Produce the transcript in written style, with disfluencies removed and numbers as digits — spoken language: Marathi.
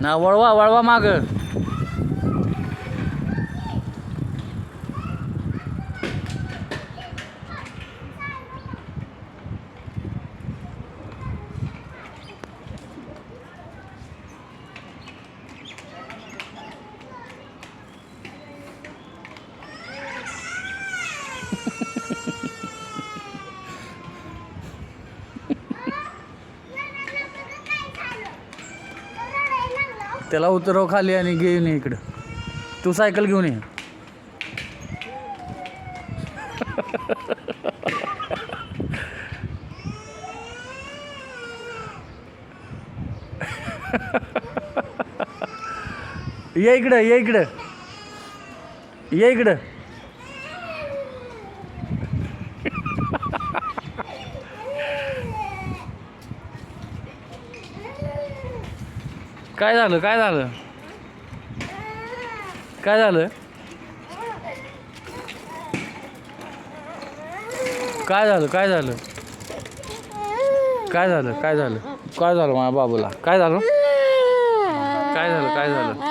ना वळवा वळवा माग. त्याला उतरव खाली आणि घेऊन ये इकडं. तू सायकल घेऊन ये. ये इकडं ये इकडं ये इकडं. काय झालं काय झालं काय झालं काय झालं काय झालं काय झालं काय झालं काय झालं माझ्या बाबूला काय झालं काय झालं काय झालं